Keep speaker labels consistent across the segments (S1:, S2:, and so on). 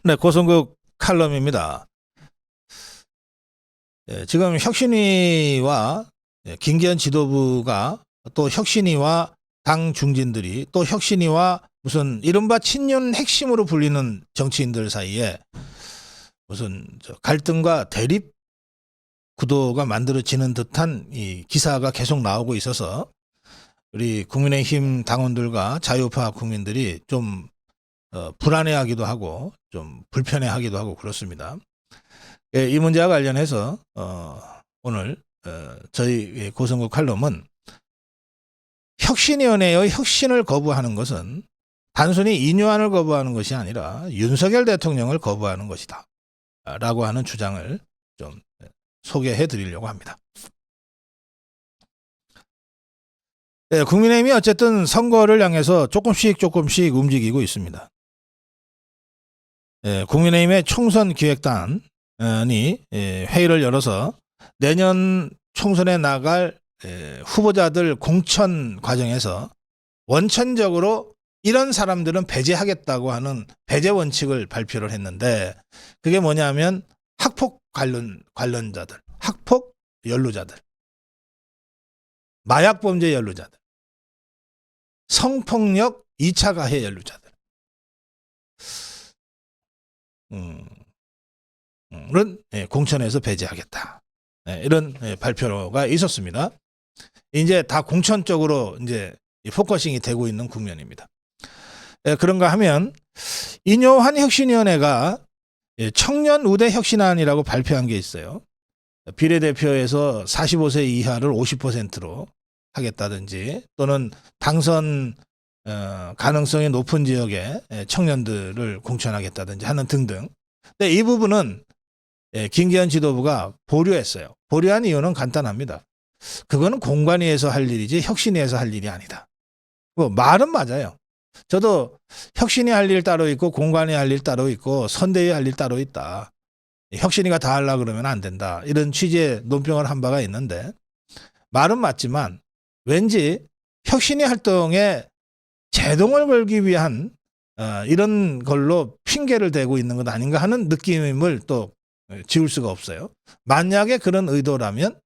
S1: 네, 고성국 칼럼입니다. 지금 혁신위와 김기현 지도부가 또 혁신위와 당 중진들이 또 혁신위와 무슨 이른바 친윤 핵심으로 불리는 정치인들 사이에 무슨 갈등과 대립 구도가 만들어지는 듯한 이 기사가 계속 나오고 있어서 우리 국민의힘 당원들과 자유파 국민들이 좀 불안해하기도 하고 좀 불편해하기도 하고 그렇습니다. 이 문제와 관련해서 오늘 저희 고성국 칼럼은 혁신위원회의 혁신을 거부하는 것은 단순히 인요한을 거부하는 것이 아니라 윤석열 대통령을 거부하는 것이다 라고 하는 주장을 좀 소개해 드리려고 합니다. 국민의힘이 어쨌든 선거를 향해서 조금씩 움직이고 있습니다. 국민의힘의 총선기획단이 회의를 열어서 내년 총선에 나갈 후보자들 공천 과정에서 원천적으로 이런 사람들은 배제하겠다고 하는 배제 원칙을 발표를 했는데, 그게 뭐냐면 학폭 관련자들, 학폭 연루자들, 마약 범죄 연루자들, 성폭력 2차 가해 연루자들, 은 공천에서 배제하겠다. 이런 발표가 있었습니다. 이제 다 공천 쪽으로 이제 포커싱이 되고 있는 국면입니다. 그런가 하면 인요한 혁신위원회가 청년 우대 혁신안이라고 발표한 게 있어요. 비례대표에서 45세 이하를 50%로 하겠다든지, 또는 당선 가능성이 높은 지역의 청년들을 공천하겠다든지 하는 등등. 근데 이 부분은 김기현 지도부가 보류했어요. 보류한 이유는 간단합니다. 그거는 공관위에서 할 일이지 혁신위에서 할 일이 아니다. 말은 맞아요. 저도 혁신위 할 일 따로 있고 공관위 할 일 따로 있고 선대위 할 일 따로 있다. 혁신위가 다 하려고 그러면 안 된다. 이런 취지의 논평을 한 바가 있는데, 말은 맞지만 왠지 혁신위 활동에 제동을 걸기 위한 이런 걸로 핑계를 대고 있는 것 아닌가 하는 느낌을 또 지울 수가 없어요. 만약에 그런 의도라면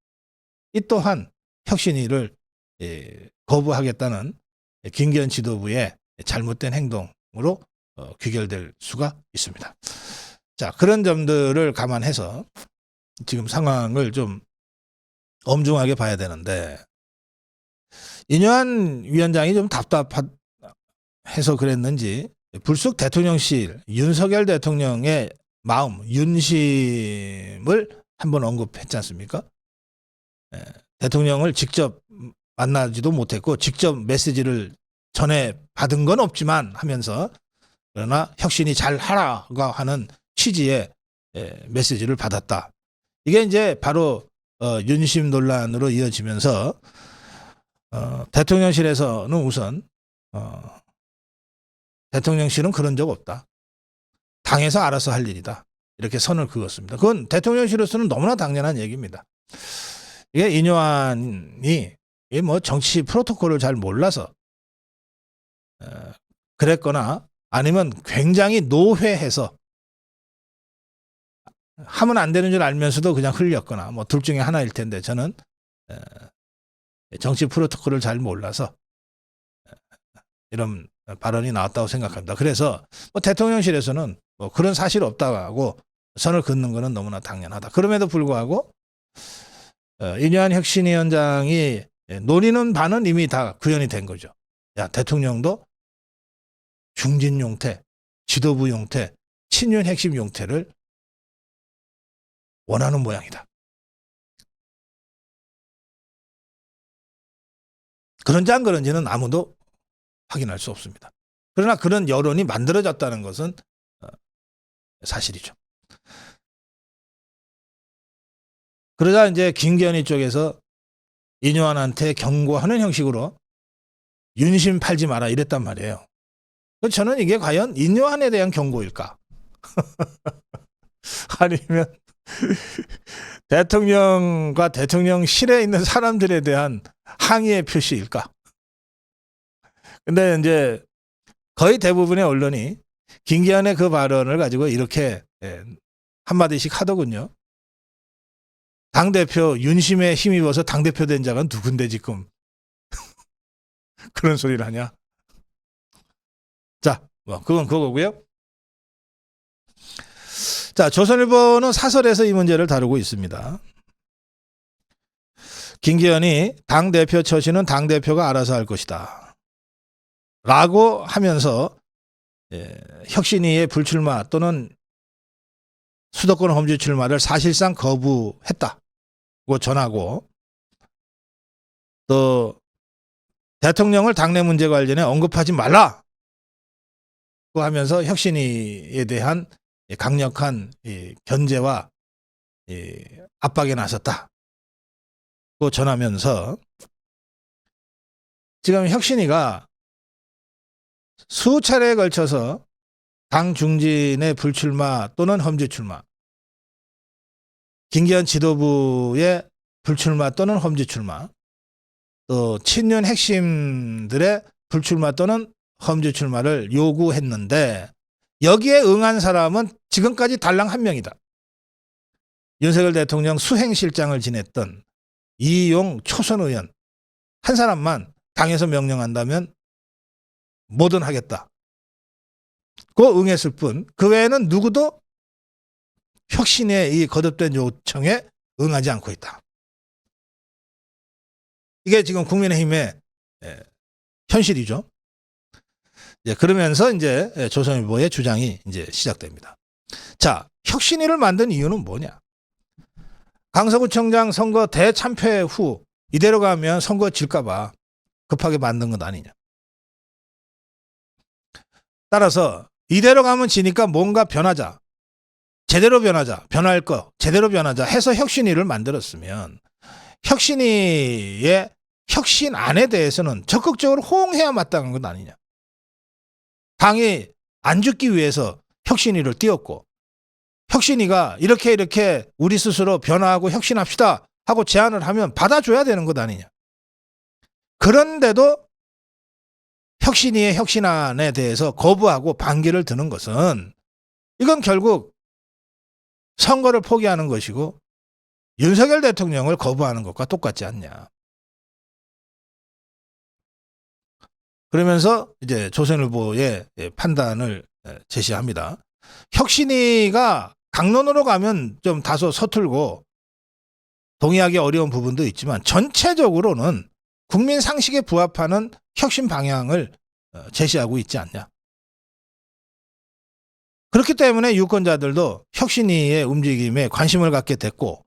S1: 이 또한 혁신위를 거부하겠다는 김기현 지도부의 잘못된 행동으로 귀결될 수가 있습니다. 자, 그런 점들을 감안해서 지금 상황을 좀 엄중하게 봐야 되는데, 인요한 위원장이 좀 답답해서 그랬는지 불쑥 대통령실 윤석열 대통령의 마음, 윤심을 한번 언급했지 않습니까? 대통령을 직접 만나지도 못했고 직접 메시지를 전해 받은 건 없지만 하면서, 그러나 혁신이 잘 하라고 하는 취지의 메시지를 받았다. 이게 이제 바로 윤심 논란으로 이어지면서 대통령실에서는 우선 대통령실은 그런 적 없다. 당에서 알아서 할 일이다. 이렇게 선을 그었습니다. 그건 대통령실로서는 너무나 당연한 얘기입니다. 이게 인요한이 뭐 정치 프로토콜을 잘 몰라서 그랬거나 아니면 굉장히 노회해서 하면 안 되는 줄 알면서도 그냥 흘렸거나 뭐 둘 중에 하나일 텐데, 저는 정치 프로토콜을 잘 몰라서 이런 발언이 나왔다고 생각합니다. 그래서 뭐 대통령실에서는 뭐 그런 사실 없다고 하고 선을 긋는 것은 너무나 당연하다. 그럼에도 불구하고 인요한 혁신위원장이 노리는 바는 이미 다 구현이 된 거죠. 야, 대통령도 중진 용태, 지도부 용태, 친윤 핵심 용태를 원하는 모양이다. 그런지 안 그런지는 아무도 확인할 수 없습니다. 그러나 그런 여론이 만들어졌다는 것은 사실이죠. 그러자 이제 김기현이 쪽에서 인요한한테 경고하는 형식으로 윤심 팔지 마라 이랬단 말이에요. 저는 이게 과연 인요한에 대한 경고일까? 아니면 대통령과 대통령실에 있는 사람들에 대한 항의의 표시일까? 근데 이제 거의 대부분의 언론이 김기현의 그 발언을 가지고 이렇게 한마디씩 하더군요. 당대표 윤심에 힘입어서 당대표 된 자가 누군데 지금 그런 소리를 하냐. 자, 뭐 그건 그거고요. 자, 조선일보는 사설에서 이 문제를 다루고 있습니다. 김기현이 당대표 처신은 당대표가 알아서 할 것이다 라고 하면서 혁신위의 불출마 또는 수도권 험지 출마를 사실상 거부했다고 전하고, 또 대통령을 당내 문제 관련해 언급하지 말라고 하면서 혁신위에 대한 강력한 견제와 압박에 나섰다고 전하면서, 지금 혁신위가 수차례에 걸쳐서 당 중진의 불출마 또는 험지 출마, 김기현 지도부의 불출마 또는 험지 출마, 또 친윤 핵심들의 불출마 또는 험지 출마를 요구했는데, 여기에 응한 사람은 지금까지 달랑 한 명이다. 윤석열 대통령 수행실장을 지냈던 이용 초선 의원 한 사람만 당에서 명령한다면 뭐든 하겠다 고 응했을 뿐, 그 외에는 누구도 혁신의 이 거듭된 요청에 응하지 않고 있다. 이게 지금 국민의힘의 현실이죠. 그러면서 이제 조선일보의 주장이 이제 시작됩니다. 자, 혁신위를 만든 이유는 뭐냐? 강서구청장 선거 대참패 후 이대로 가면 선거 질까봐 급하게 만든 것 아니냐. 따라서 이대로 가면 지니까 뭔가 변하자, 제대로 변하자, 변할 거 제대로 변하자 해서 혁신위를 만들었으면, 혁신위의 혁신안에 대해서는 적극적으로 호응해야 마땅한 것 아니냐. 당이 안 죽기 위해서 혁신위를 띄웠고, 혁신위가 이렇게 우리 스스로 변화하고 혁신합시다 하고 제안을 하면 받아줘야 되는 것 아니냐. 그런데도 혁신위의 혁신안에 대해서 거부하고 반기를 드는 것은, 이건 결국 선거를 포기하는 것이고 윤석열 대통령을 거부하는 것과 똑같지 않냐. 그러면서 이제 조선일보의 판단을 제시합니다. 혁신위가 강론으로 가면 좀 다소 서툴고 동의하기 어려운 부분도 있지만, 전체적으로는 국민 상식에 부합하는 혁신 방향을 제시하고 있지 않냐. 그렇기 때문에 유권자들도 혁신위의 움직임에 관심을 갖게 됐고,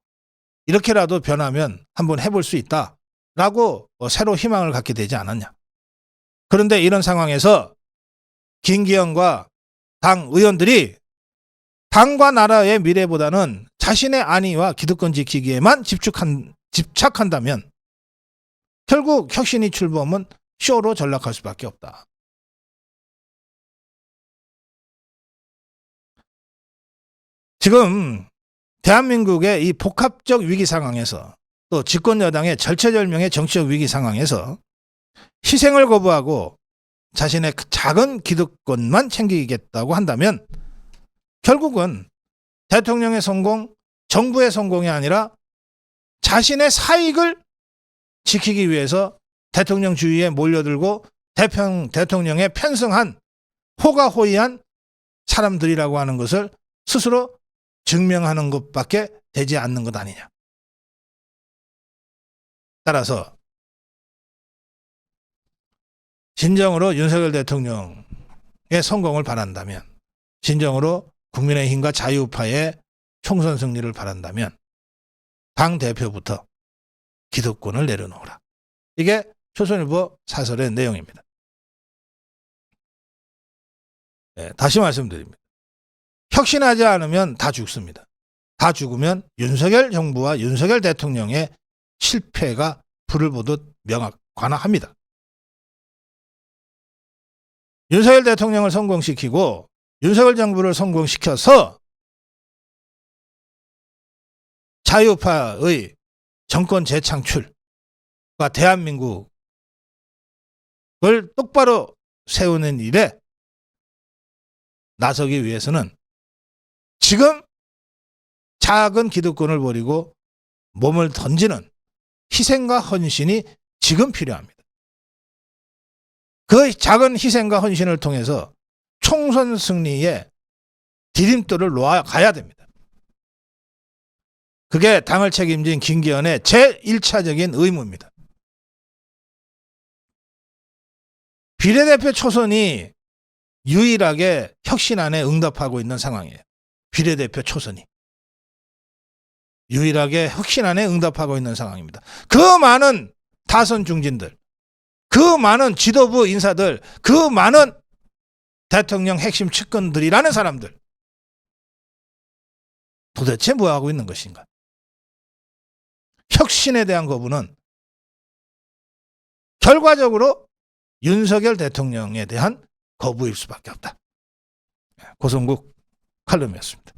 S1: 이렇게라도 변하면 한번 해볼 수 있다라고 새로 희망을 갖게 되지 않았냐. 그런데 이런 상황에서 김기현과 당 의원들이 당과 나라의 미래보다는 자신의 안위와 기득권 지키기에만 집착한다면 결국 혁신위 출범은 쇼로 전락할 수밖에 없다. 지금 대한민국의 이 복합적 위기 상황에서, 또 집권 여당의 절체절명의 정치적 위기 상황에서 희생을 거부하고 자신의 작은 기득권만 챙기겠다고 한다면 결국은 대통령의 성공, 정부의 성공이 아니라 자신의 사익을 지키기 위해서 대통령 주위에 몰려들고 대통령에 편승한 호가호위한 사람들이라고 하는 것을 스스로 증명하는 것밖에 되지 않는 것 아니냐. 따라서 진정으로 윤석열 대통령의 성공을 바란다면, 진정으로 국민의힘과 자유파의 총선 승리를 바란다면 당대표부터 기득권을 내려놓으라. 이게 조선일보 사설의 내용입니다. 다시 말씀드립니다. 혁신하지 않으면 다 죽습니다. 다 죽으면 윤석열 정부와 윤석열 대통령의 실패가 불을 보듯 관화합니다. 윤석열 대통령을 성공시키고 윤석열 정부를 성공시켜서 자유파의 정권 재창출과 대한민국을 똑바로 세우는 일에 나서기 위해서는 지금 작은 기득권을 버리고 몸을 던지는 희생과 헌신이 지금 필요합니다. 그 작은 희생과 헌신을 통해서 총선 승리에 디딤돌을 놓아가야 됩니다. 그게 당을 책임진 김기현의 제1차적인 의무입니다. 비례대표 초선이 유일하게 혁신안에 응답하고 있는 상황이에요. 비례대표 초선이. 유일하게 혁신안에 응답하고 있는 상황입니다. 그 많은 다선 중진들, 그 많은 지도부 인사들, 그 많은 대통령 핵심 측근들이라는 사람들, 도대체 뭐하고 있는 것인가? 혁신에 대한 거부는 결과적으로 윤석열 대통령에 대한 거부일 수밖에 없다. 고성국 칼럼이었습니다.